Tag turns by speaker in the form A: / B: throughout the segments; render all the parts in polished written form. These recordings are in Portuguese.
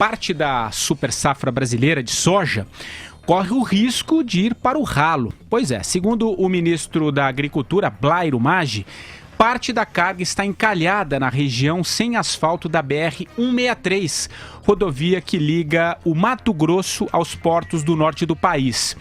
A: parte da super safra brasileira de soja corre o risco de ir para o ralo. Pois é, segundo o ministro da Agricultura, Blairo Maggi, parte da carga está encalhada na região sem asfalto da BR-163, rodovia que liga o Mato Grosso aos portos do norte do país.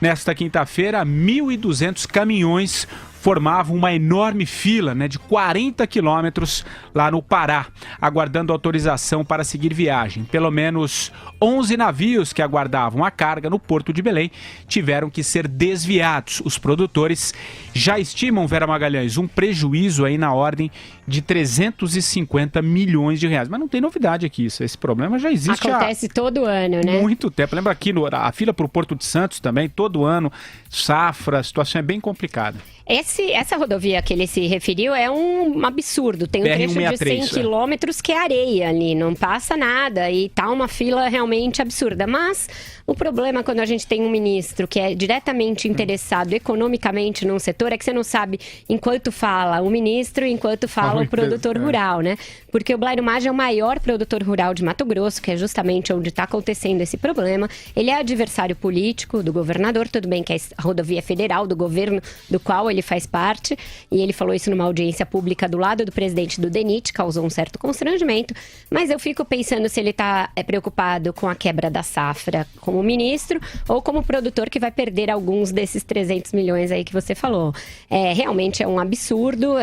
A: Nesta quinta-feira, 1.200 caminhões formavam uma enorme fila, de 40 quilômetros lá no Pará, aguardando autorização para seguir viagem. Pelo menos 11 navios que aguardavam a carga no Porto de Belém tiveram que ser desviados. Os produtores já estimam, Vera Magalhães, um prejuízo aí na ordem de 350 milhões de reais. Mas não tem novidade aqui, esse problema já existe
B: Acontece todo ano, né?
A: Muito tempo. Lembra aqui a fila para o Porto de Santos também, todo ano, safra, a situação é bem complicada.
B: Essa rodovia que ele se referiu é um absurdo. Tem um trecho de 100 quilômetros que é areia ali, não passa nada e tá uma fila realmente absurda. Mas o problema quando a gente tem um ministro que é diretamente interessado economicamente num setor é que você não sabe enquanto fala o ministro e enquanto fala o produtor rural, né? Porque o Blairo Maggi é o maior produtor rural de Mato Grosso, que é justamente onde está acontecendo esse problema. Ele é adversário político do governador, tudo bem que a rodovia é federal, do governo do qual ele faz parte, e ele falou isso numa audiência pública do lado do presidente do DENIT, causou um certo constrangimento, mas eu fico pensando se ele está preocupado com a quebra da safra como ministro ou como produtor que vai perder alguns desses 300 milhões aí que você falou. Realmente é um absurdo.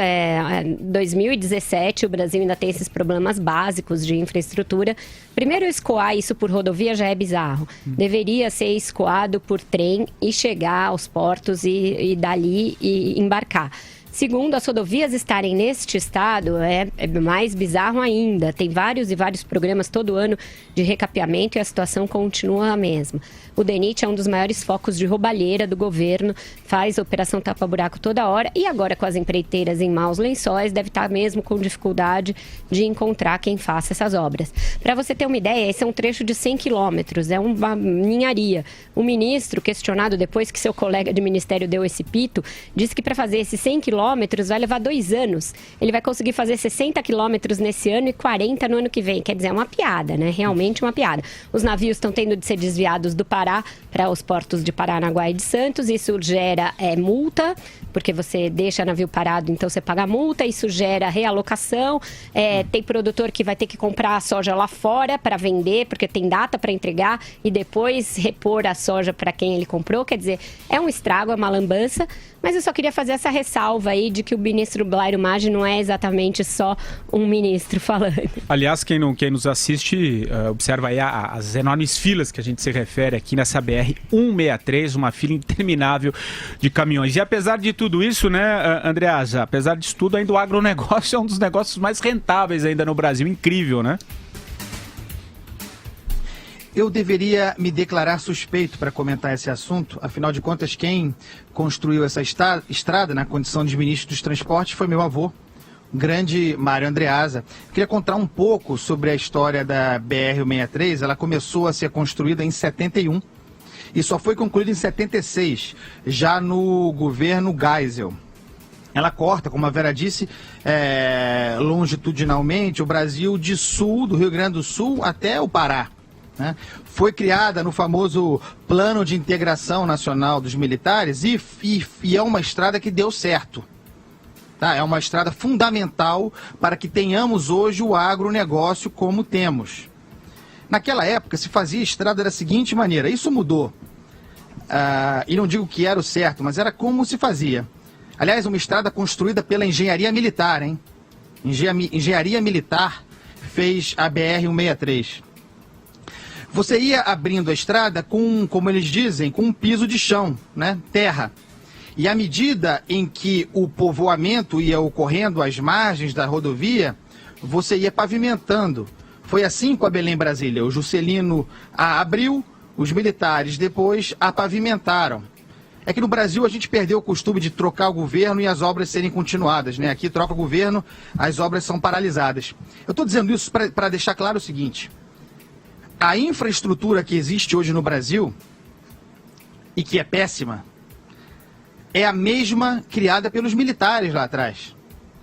B: 2017 o Brasil ainda tem esses problemas básicos de infraestrutura. Primeiro, escoar isso por rodovia já é bizarro. Deveria ser escoado por trem e chegar aos portos e dali e embarcar. Segundo, as rodovias estarem neste estado é mais bizarro ainda. Tem vários e vários programas todo ano de recapeamento e a situação continua a mesma. O DENIT é um dos maiores focos de roubalheira do governo, faz operação tapa-buraco toda hora e agora com as empreiteiras em maus lençóis deve estar mesmo com dificuldade de encontrar quem faça essas obras. Para você ter uma ideia, esse é um trecho de 100 quilômetros, é uma ninharia. O ministro, questionado depois que seu colega de ministério deu esse pito, disse que para fazer esses 100 quilômetros vai levar 2 anos. Ele vai conseguir fazer 60 quilômetros nesse ano e 40 no ano que vem. Quer dizer, é uma piada, né? Realmente uma piada. Os navios estão tendo de ser desviados do Pará para os portos de Paranaguá e de Santos. Isso gera multa, porque você deixa navio parado, então você paga multa. Isso gera realocação. Tem produtor que vai ter que comprar a soja lá fora para vender, porque tem data para entregar e depois repor a soja para quem ele comprou. Quer dizer, é um estrago, é uma lambança. Mas eu só queria fazer essa ressalva aí de que o ministro Blairo Maggi não é exatamente só um ministro falando.
A: Aliás, quem nos assiste, observa aí as enormes filas que a gente se refere aqui nessa BR-163, uma fila interminável de caminhões. E apesar de tudo isso, né, Andreasa, apesar disso tudo, ainda o agronegócio é um dos negócios mais rentáveis ainda no Brasil. Incrível, né?
C: Eu deveria me declarar suspeito para comentar esse assunto. Afinal de contas, quem construiu essa estrada na condição de ministro dos Transportes foi meu avô, o grande Mário Andreasa. Queria contar um pouco sobre a história da BR-163. Ela começou a ser construída em 71 e só foi concluída em 76, já no governo Geisel. Ela corta, como a Vera disse, longitudinalmente o Brasil de sul, do Rio Grande do Sul até o Pará. Né? Foi criada no famoso Plano de Integração Nacional dos Militares e é uma estrada que deu certo. Tá? É uma estrada fundamental para que tenhamos hoje o agronegócio como temos. Naquela época se fazia estrada da seguinte maneira, isso mudou. E não digo que era o certo, mas era como se fazia. Aliás, uma estrada construída pela engenharia militar, hein? Engenharia militar fez a BR-163. Você ia abrindo a estrada com, como eles dizem, com um piso de chão, né? Terra. E à medida em que o povoamento ia ocorrendo às margens da rodovia, você ia pavimentando. Foi assim com a Belém-Brasília. O Juscelino a abriu, os militares depois a pavimentaram. É que no Brasil a gente perdeu o costume de trocar o governo e as obras serem continuadas, né? Aqui troca o governo, as obras são paralisadas. Eu estou dizendo isso para deixar claro o seguinte. A infraestrutura que existe hoje no Brasil, e que é péssima, é a mesma criada pelos militares lá atrás.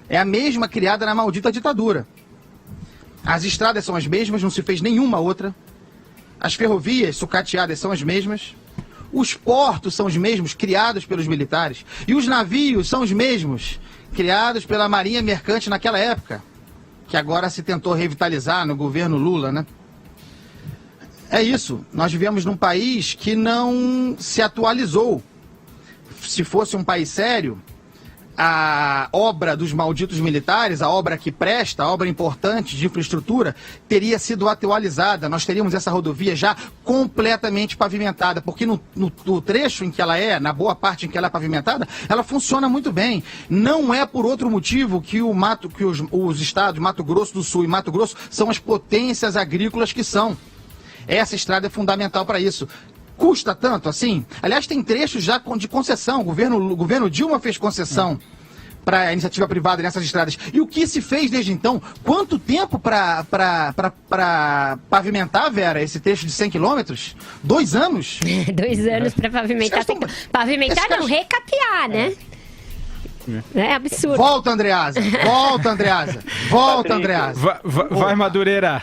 C: É a mesma criada na maldita ditadura. As estradas são as mesmas, não se fez nenhuma outra. As ferrovias sucateadas são as mesmas. Os portos são os mesmos, criados pelos militares. E os navios são os mesmos, criados pela Marinha Mercante naquela época, que agora se tentou revitalizar no governo Lula, né? É isso. Nós vivemos num país que não se atualizou. Se fosse um país sério, a obra dos malditos militares, a obra que presta, a obra importante de infraestrutura, teria sido atualizada. Nós teríamos essa rodovia já completamente pavimentada, porque no trecho em que ela é, na boa parte em que ela é pavimentada, ela funciona muito bem. Não é por outro motivo que os estados, Mato Grosso do Sul e Mato Grosso, são as potências agrícolas que são. Essa estrada é fundamental para isso. Custa tanto assim? Aliás, tem trechos já de concessão. O governo Dilma fez concessão para a iniciativa privada nessas estradas. E o que se fez desde então? Quanto tempo para pavimentar, Vera, esse trecho de 100 quilômetros? 2 anos?
B: 2 anos para pavimentar. Pavimentar não, recapear, né? É absurdo.
C: Volta, Andreasa. Volta, Andreasa. Volta, Andreasa.
A: Vai, Madureira.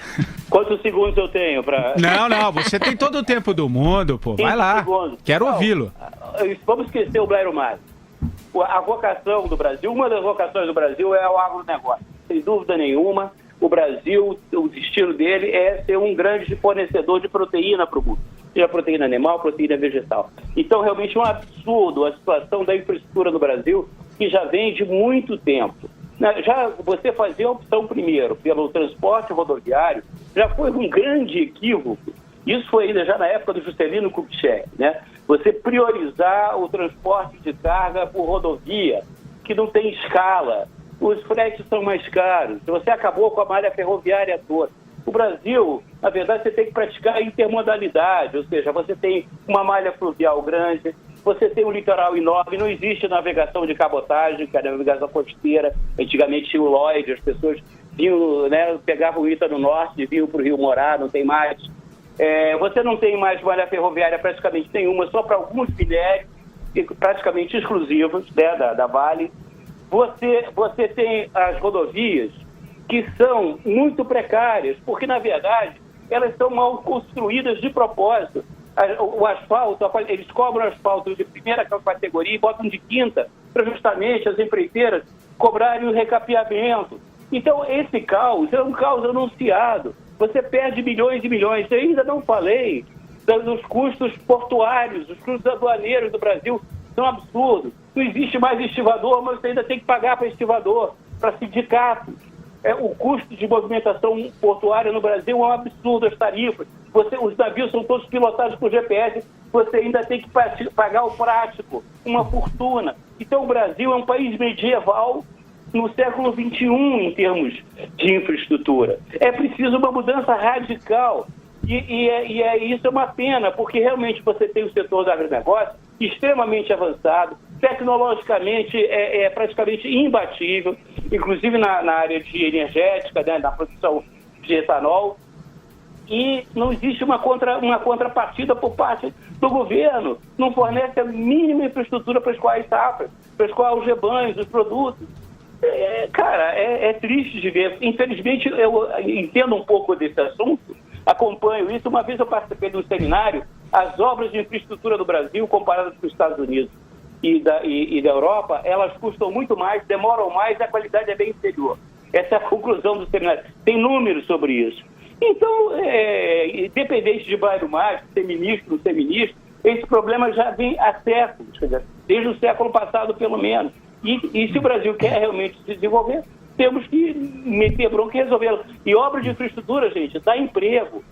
D: Quantos segundos eu tenho para...
A: Não, você tem todo o tempo do mundo, pô. Vai lá.
D: Segundos.
A: Quero ouvi-lo.
D: Vamos esquecer o Blairo Maggi. A vocação do Brasil, uma das vocações do Brasil é o agronegócio. Sem dúvida nenhuma, o Brasil, o destino dele é ser um grande fornecedor de proteína para o mundo. Seja proteína animal, proteína vegetal. Então, realmente é um absurdo a situação da infraestrutura no Brasil, que já vem de muito tempo. Já você fazer a opção primeiro pelo transporte rodoviário já foi um grande equívoco. Isso foi ainda já na época do Juscelino Kubitschek, né? Você priorizar o transporte de carga por rodovia, que não tem escala. Os fretes são mais caros. Você acabou com a malha ferroviária toda. O Brasil, na verdade, você tem que praticar a intermodalidade, ou seja, você tem uma malha fluvial grande, você tem um litoral enorme, não existe navegação de cabotagem, que é a navegação costeira. Antigamente tinha o Lloyd, as pessoas vinham, né, pegavam o Ita no norte, vinham para o Rio morar, não tem mais. Você não tem mais malha ferroviária praticamente nenhuma, só para alguns minérios, praticamente exclusivos, né, da Vale. Você tem as rodovias que são muito precárias, porque, na verdade, elas são mal construídas de propósito. O asfalto, eles cobram asfalto de primeira categoria e botam de quinta, para justamente as empreiteiras cobrarem o recapeamento. Então, esse caos é um caos anunciado. Você perde milhões e milhões. Eu ainda não falei dos custos portuários, os custos aduaneiros do Brasil são absurdos. Não existe mais estivador, mas você ainda tem que pagar para estivador, para sindicatos. O custo de movimentação portuária no Brasil é um absurdo, as tarifas. Os navios são todos pilotados por GPS, você ainda tem que pagar o prático, uma fortuna. Então o Brasil é um país medieval no século XXI em termos de infraestrutura. É preciso uma mudança radical. Isso é uma pena, porque realmente você tem o setor do agronegócio extremamente avançado, tecnologicamente é praticamente imbatível, inclusive na área de energética, né, na produção de etanol, e não existe uma contrapartida por parte do governo, não fornece a mínima infraestrutura para escoar as safras, para escoar os rebanhos, os produtos. É triste de ver. Infelizmente, eu entendo um pouco desse assunto, acompanho isso. Uma vez eu participei de um seminário, as obras de infraestrutura do Brasil, comparadas com os Estados Unidos e da Europa, elas custam muito mais, demoram mais e a qualidade é bem inferior. Essa é a conclusão do seminário. Tem números sobre isso. Então, independente de Blairo Maggi, ser ministro ou não ser ministro, esse problema já vem há séculos, desde o século passado, pelo menos. E se o Brasil quer realmente se desenvolver, temos que meter bronca e resolvê-lo. E obra de infraestrutura, gente, dá emprego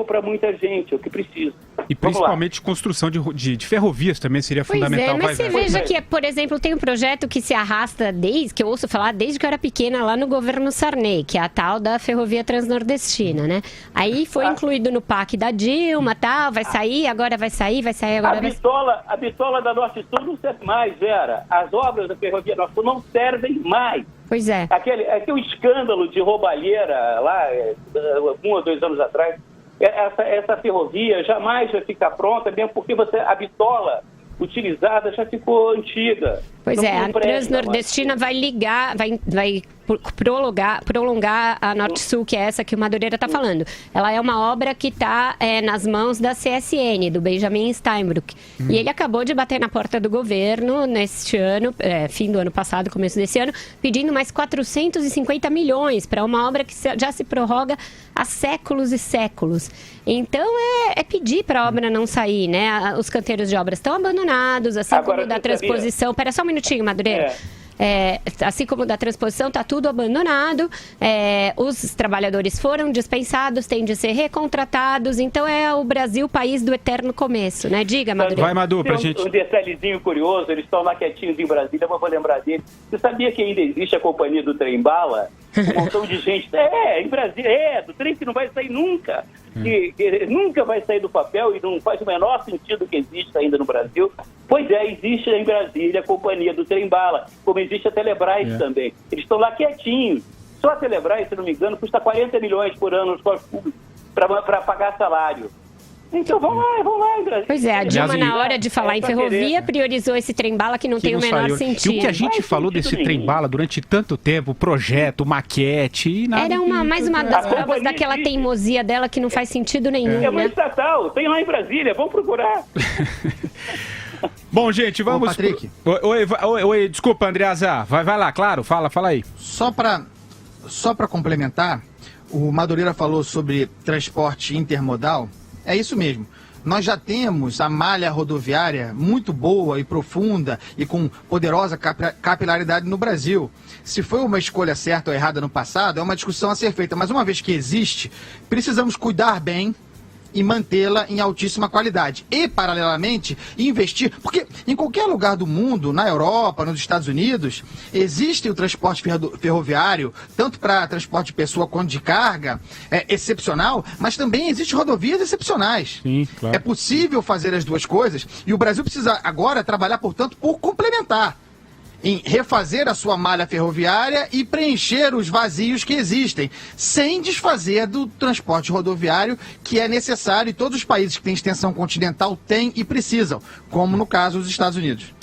D: para muita gente, é o que precisa.
A: E principalmente construção de ferrovias também seria fundamental.
B: Mas você veja que, por exemplo, tem um projeto que se arrasta que eu ouço falar desde que eu era pequena lá no governo Sarney, que é a tal da ferrovia transnordestina, né? Aí foi incluído no PAC da Dilma, tal, vai sair, agora vai sair, agora vai sair.
D: A bitola da Norte Sul não serve mais, Vera. As obras da ferrovia Norte Sul não servem mais.
B: Pois é.
D: Aquele escândalo de roubalheira lá, 1 ou 2 anos atrás, essa ferrovia jamais vai ficar pronta, mesmo porque a bitola utilizada já ficou antiga.
B: Pois
D: Não
B: é, a
D: presta,
B: Transnordestina vai ligar, vai prolongar a Norte-Sul, que é essa que o Madureira está falando. Ela é uma obra que está nas mãos da CSN, do Benjamin Steinbrück. E ele acabou de bater na porta do governo neste ano, fim do ano passado, começo desse ano, pedindo mais 450 milhões para uma obra que já se prorroga há séculos e séculos. Então, é pedir para a obra não sair, né? Os canteiros de obras estão abandonados, assim
D: Agora,
B: como da transposição... Espera só um minutinho, Madureira. Assim como da transposição, está tudo abandonado, os trabalhadores foram dispensados, têm de ser recontratados, então é o Brasil, país do eterno começo, né? Diga, Madureira.
A: Vai, Madu, pra gente...
D: Um detalhezinho curioso, eles estão lá quietinhos em Brasília, mas vou lembrar dele. Você sabia que ainda existe a companhia do trem-bala? Um montão de gente... em Brasília, do trem que não vai sair nunca. Que nunca vai sair do papel e não faz o menor sentido que exista ainda no Brasil. Pois existe em Brasília a companhia do trem-bala, como existe a Telebrás também. Eles estão lá quietinhos. Só a Telebrás, se não me engano, custa 40 milhões por ano nos cofres públicos para pagar salário. Então vamos lá, em Brasília.
B: Pois é, a Dilma, na hora de falar em ferrovia, priorizou esse trem-bala que não tem o menor sentido.
A: E o que a gente falou desse trem-bala durante tanto tempo, projeto, maquete e nada...
B: Era mais uma das provas daquela teimosia dela que não faz sentido nenhum,
D: É uma
B: né?
D: estatal, tem lá em Brasília, vamos procurar.
A: Bom, gente, vamos...
C: Ô, Patrick.
A: Oi, desculpa, Andreasa. Vai lá, claro, fala aí.
C: Só para complementar, o Madureira falou sobre transporte intermodal. É isso mesmo. Nós já temos a malha rodoviária muito boa e profunda e com poderosa capilaridade no Brasil. Se foi uma escolha certa ou errada no passado, é uma discussão a ser feita. Mas uma vez que existe, precisamos cuidar bem e mantê-la em altíssima qualidade. E, paralelamente, investir... Porque em qualquer lugar do mundo, na Europa, nos Estados Unidos, existe o transporte ferroviário, tanto para transporte de pessoa quanto de carga, excepcional, mas também existem rodovias excepcionais.
A: Sim, claro.
C: É possível fazer as duas coisas e o Brasil precisa agora trabalhar, portanto, por complementar, em refazer a sua malha ferroviária e preencher os vazios que existem, sem desfazer do transporte rodoviário, que é necessário e todos os países que têm extensão continental têm e precisam, como no caso dos Estados Unidos.